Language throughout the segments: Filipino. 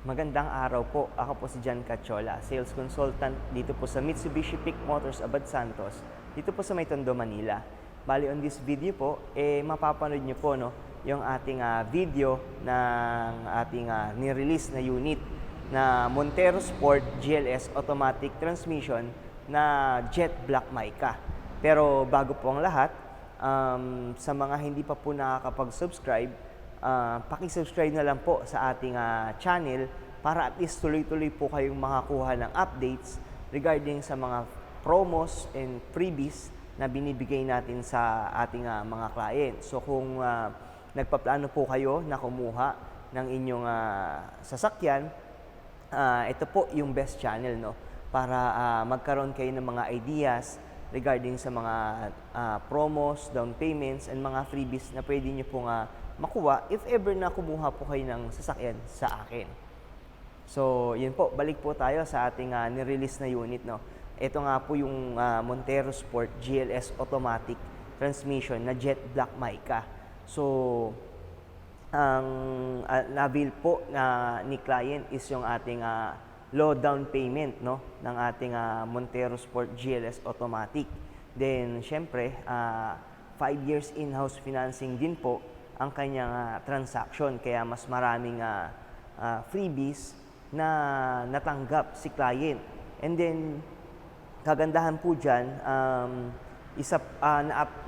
Magandang araw po. Ako po si Jan Cachola, sales consultant dito po sa Mitsubishi Peak Motors Abad Santos, dito po sa May Tondo, Manila. Bali on this video po, mapapanood nyo po yung ating video ng ating ni-release na unit na Montero Sport GLS Automatic Transmission na Jet Black Mica. Pero bago po ang lahat, sa mga hindi pa po nakakapag-subscribe, paki-subscribe na lang po sa ating channel para at least tuloy-tuloy po kayong makakuha ng updates regarding sa mga promos and freebies na binibigay natin sa ating mga client. So kung nagpaplano po kayo na kumuha ng inyong sasakyan, ito po yung best channel para magkaroon kayo ng mga ideas regarding sa mga promos, down payments, and mga freebies na pwede nyo pong makuha if ever na kumuha po kayo ng sasakyan sa akin. So, yun po, balik po tayo sa ating ni-release na unit. Ito nga po yung Montero Sport GLS Automatic Transmission na Jet Black Mica. So, ang na-avail po ni client is yung ating low down payment ng ating Montero Sport GLS Automatic. Then, syempre, 5 years in-house financing din po ang kanyang transaction, kaya mas maraming freebies na natanggap si client. And then, kagandahan po dyan,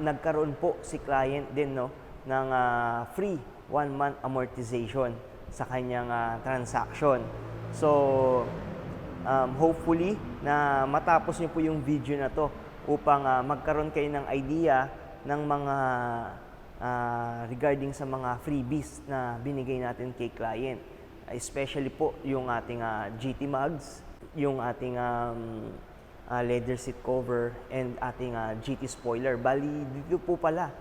nagkaroon po si client din ng free 1-month amortization sa kanyang transaction. So, hopefully na matapos niyo po yung video na to upang magkaroon kayo ng idea ng mga regarding sa mga freebies na binigay natin kay client. Especially po yung ating GT mugs, yung ating leather seat cover, and ating GT spoiler. Bali, dito po pala,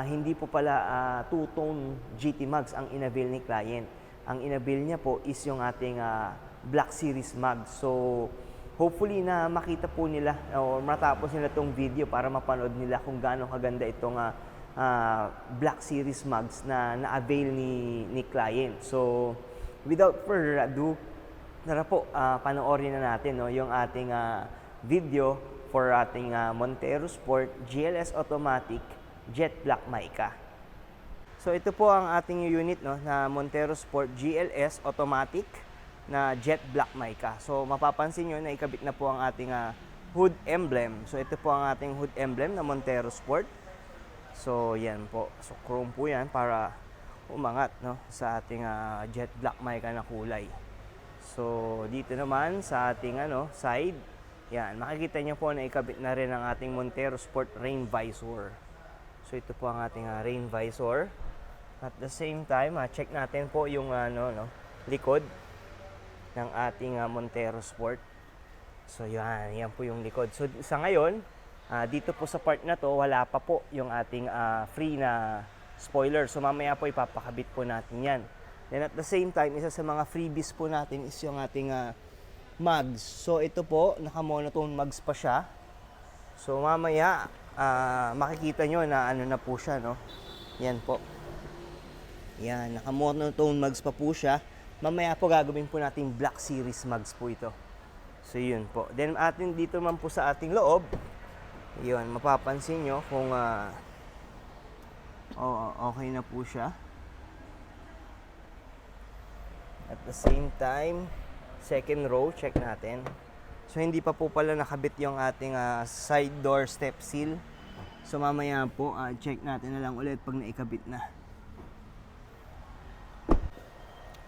hindi po pala two-tone GT mugs ang inavail ni client. Ang inavail niya po is yung ating Black Series mugs. So, hopefully na makita po nila o matapos nila itong video para mapanood nila kung gaano kaganda itong Black Series mugs na na-avail ni client. So, without further ado, tara po, panoorin na natin yung ating video for ating Montero Sport GLS Automatic Jet Black Mica. So, ito po ang ating unit na Montero Sport GLS Automatic na Jet Black Mica. So, mapapansin nyo na ikabit na po ang ating hood emblem. So, ito po ang ating hood emblem na Montero Sport. So, yan po. So, chrome po yan para umangat sa ating Jet Black Mica na kulay. So, dito naman sa ating side, yan, makikita nyo po na ikabit na rin ang ating Montero Sport rain visor. So, ito po ang ating rain visor. At the same time, check natin po yung likod ng ating Montero Sport. So, yan po yung likod. So, sa ngayon, dito po sa part na to, wala pa po yung ating free na spoiler. So mamaya po ipapakabit po natin yan. Then at the same time, isa sa mga freebies po natin is yung ating mugs. So ito po, naka-monotone mugs pa siya. So mamaya, makikita nyo na na po siya, Yan po. Yan, naka-monotone mugs pa po siya. Mamaya po gagawin po natin Black Series mugs po ito. So yun po. Then atin dito man po sa ating loob, yun, mapapansin nyo kung okay na po siya. At the same time, second row, check natin. So, hindi pa po pala nakabit yung ating side door step seal. So, mamaya po, check natin na lang ulit pag naikabit na.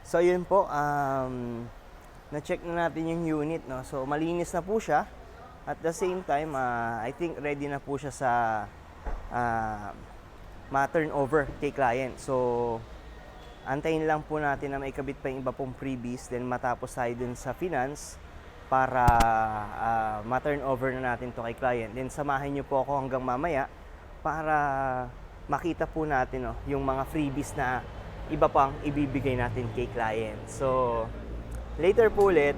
So, yun po, na-check na natin yung unit, So, malinis na po siya. At the same time, I think ready na po siya sa ma-turnover kay client. So, antayin lang po natin na maikabit pa yung iba pong freebies, then matapos tayo dun sa finance para ma-turnover na natin to kay client. Then samahin nyo po ako hanggang mamaya para makita po natin yung mga freebies na iba pang ibibigay natin kay client. So, later po ulit.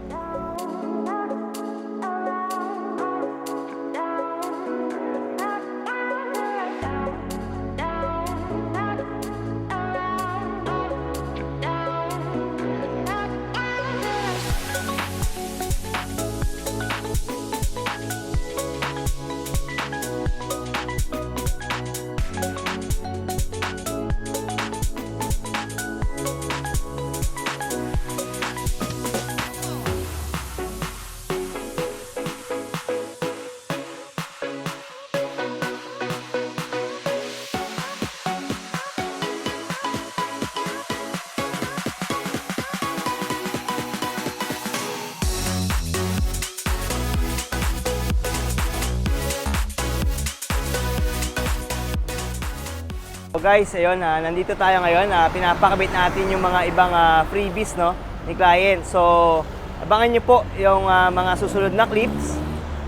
guys, ayun, nandito tayo ngayon. Pinapakabit natin yung mga ibang freebies, no, ni client. So, abangan nyo po yung mga susunod na clips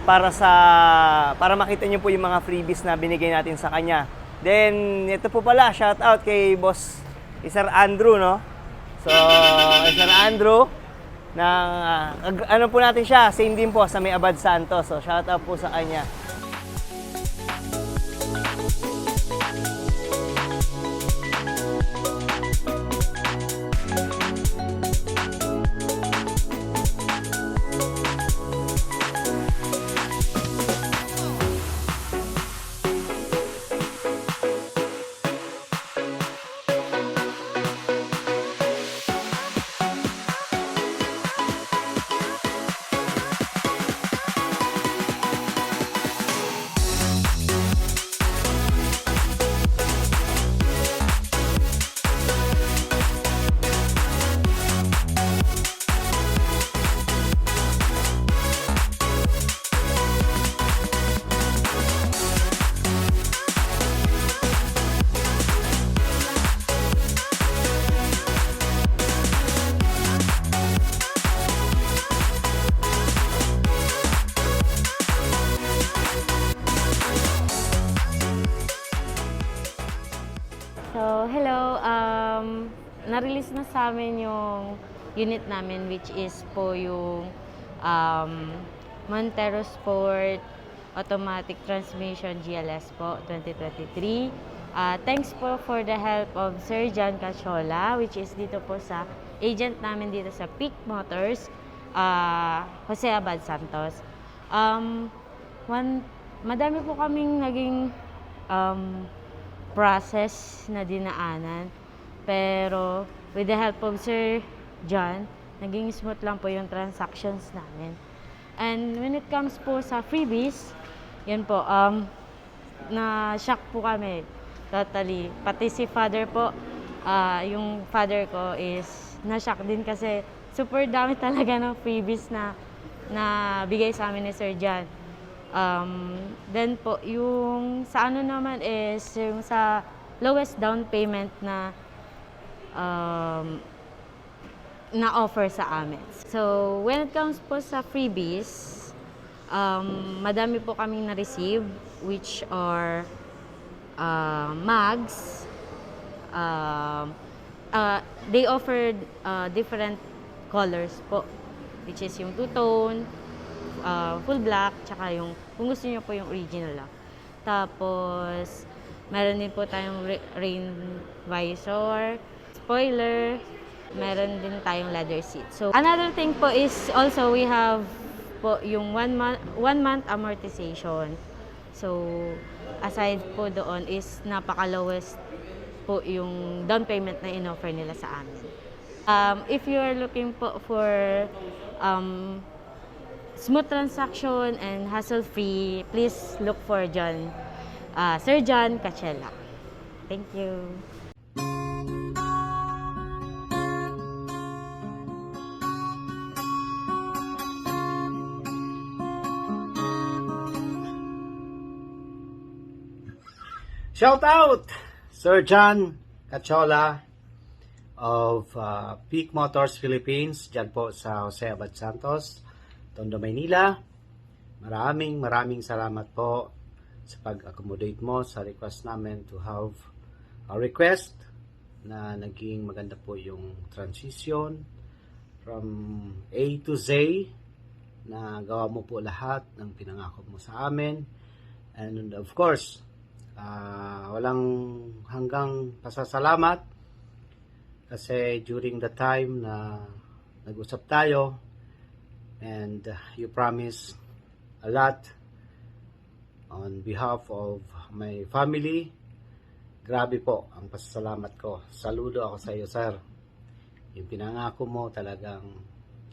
para makita nyo po yung mga freebies na binigay natin sa kanya. Then, ito po pala, shout out kay Boss Sir Andrew, no? So, Sir Andrew, ano po natin siya, same din po sa May Abad Santos. So, shout out po sa kanya. So, hello. Na-release na sa amin yung unit namin, which is po yung Montero Sport Automatic Transmission GLS po 2023. Thanks po for the help of Sir John Cachola, which is dito po sa agent namin dito sa Peak Motors, Jose Abad Santos. Madami po kaming naging process na dinaanan. Pero with the help of Sir John, naging smooth lang po yung transactions namin. And when it comes po sa freebies, yun po, na-shock po kami. Totally. Pati si father po, yung father ko is na-shock din kasi super dami talaga ng freebies na bigay sa amin ni Sir John. Then po, yung sa ano naman is yung sa lowest down payment na offer sa amin. So, when it comes po sa freebies, madami po kaming na-receive, which are mags. They offered different colors po, which is yung two-tone, full black, tsaka yung, kung gusto niyo po yung original lang. Tapos, meron din po tayong rain visor, spoiler, meron din tayong leather seat. So, another thing po is also we have po yung one month amortization. So, aside po doon is napaka-lowest po yung down payment na in-offer nila sa amin. If you are looking po for smooth transaction and hassle-free, please look for Sir John Cachola. Thank you. Shout out Sir John Cachola of Peak Motors Philippines, dyan po sa Jose Abad Santos, Tondo, Maynila. Maraming salamat po sa pag-accommodate mo sa request namin to have a request na naging maganda po yung transition from A to Z, na gawa mo po lahat ng pinangako mo sa amin. And of course, walang hanggang pasasalamat kasi during the time na nag-usap tayo and you promise a lot on behalf of my family, grabe po ang pasasalamat ko. Saludo ako sa iyo, sir. Yung pinangako mo talagang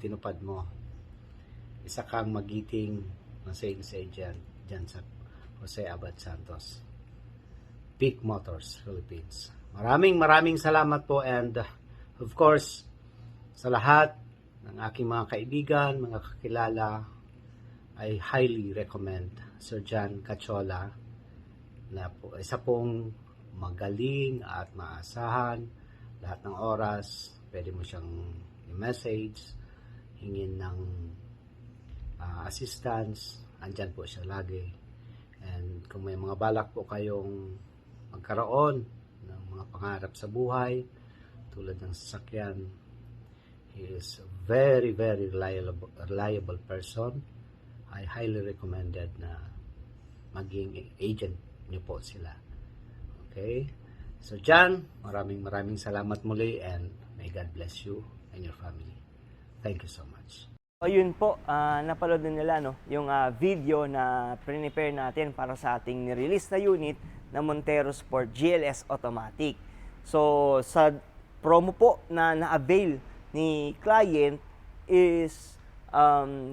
tinupad mo. Isa kang magiting na sales agent dyan sa Jose Abad Santos, Peak Motors Philippines. Maraming salamat po, and of course sa lahat ng aking mga kaibigan, mga kakilala, I highly recommend Sir John Cachola, na po isa pong magaling at maasahan. Lahat ng oras, pwede mo siyang i-message, hingin ng assistance, andyan po siya lagi. And kung may mga balak po kayong magkaroon ng mga pangarap sa buhay, tulad ng sasakyan, he is a very, very reliable person. I highly recommended na maging agent niyo po sila. Okay? So, John, maraming salamat muli and may God bless you and your family. Thank you so much. O yun po, napanood din nila no, yung video na prepare natin para sa ating nirelease na unit na Montero Sport GLS Automatic. So, sa promo po na na-avail ni client is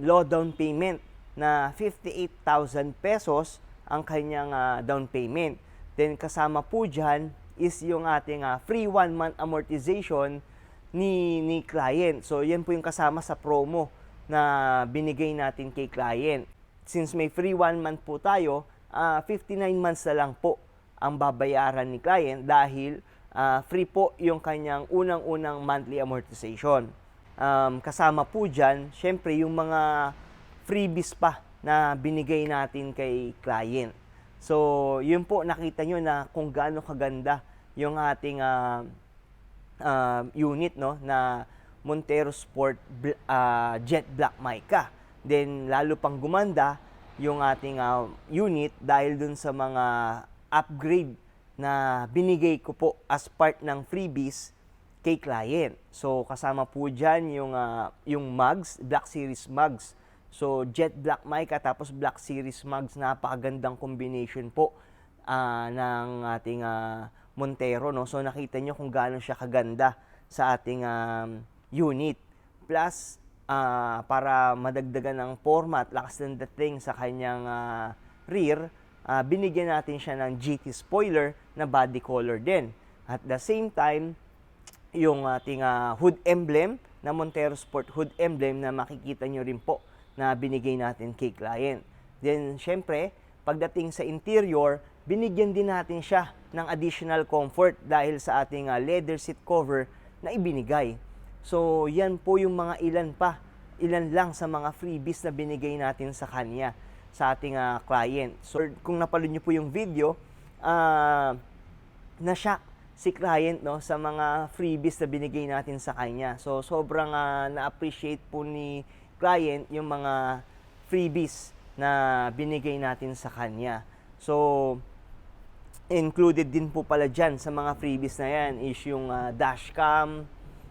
low down payment na 58,000 pesos ang kanyang down payment. Then kasama po dyan is yung ating free 1 month amortization ni client. So yan po yung kasama sa promo na binigay natin kay client. Since may free 1 month po tayo, 59 months na lang po ang babayaran ni client dahil free po yung kanyang unang-unang monthly amortization. Kasama po dyan, syempre yung mga freebies pa na binigay natin kay client. So, yun po, nakita nyo na kung gaano kaganda yung ating unit, no, na Montero Sport Jet Black Mica. Then, lalo pang gumanda yung ating unit dahil dun sa mga upgrade na binigay ko po as part ng freebies kay client. So, kasama po dyan yung mugs, Black Series mugs. So, Jet Black Mica tapos Black Series mugs, napakagandang combination po ng ating Montero, no? So, nakita nyo kung gaano siya kaganda sa ating unit. Plus, para madagdagan ng format, lakas ng dating sa kanyang rear, binigyan natin siya ng GT spoiler na body color din. At the same time, yung ating hood emblem na Montero Sport hood emblem na makikita nyo rin po na binigay natin kay client. Then, syempre, pagdating sa interior, binigyan din natin siya ng additional comfort dahil sa ating leather seat cover na ibinigay. So, yan po yung mga ilan lang sa mga freebies na binigay natin sa kanya, sa ating client. So, kung napanood niyo po yung video, na-shock si client, no, sa mga freebies na binigay natin sa kanya. So, sobrang na-appreciate po ni client yung mga freebies na binigay natin sa kanya. So, included din po pala dyan sa mga freebies na yan is yung dashcam,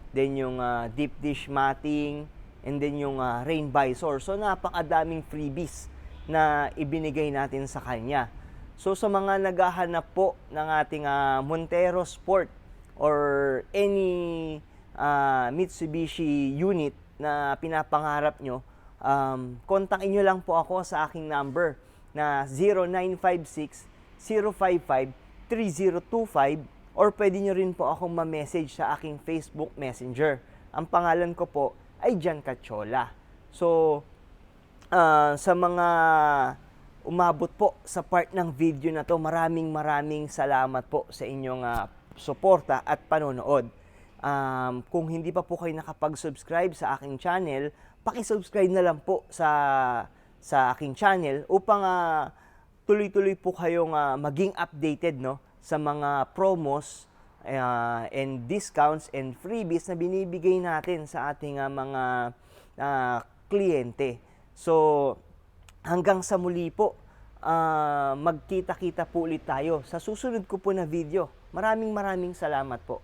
then yung deep dish matting, and then yung rain visor. So, napakadaming freebies na ibinigay natin sa kanya. So, sa mga naghahanap po ng ating Montero Sport or any Mitsubishi unit na pinapangarap nyo, kontakin nyo lang po ako sa aking number na 0956-055-3025 or pwede nyo rin po akong ma-message sa aking Facebook Messenger. Ang pangalan ko po ay Jan Cachola. So, sa mga umabot po sa part ng video na to, maraming salamat po sa inyong suporta at panonood. Kung hindi pa po kayo nakapag-subscribe sa aking channel, paki-subscribe na lang po sa aking channel upang tuloy-tuloy po kayong maging updated, no, sa mga promos and discounts and freebies na binibigay natin sa ating mga kliyente. So, hanggang sa muli po, magkita-kita po ulit tayo sa susunod ko po na video. Maraming salamat po.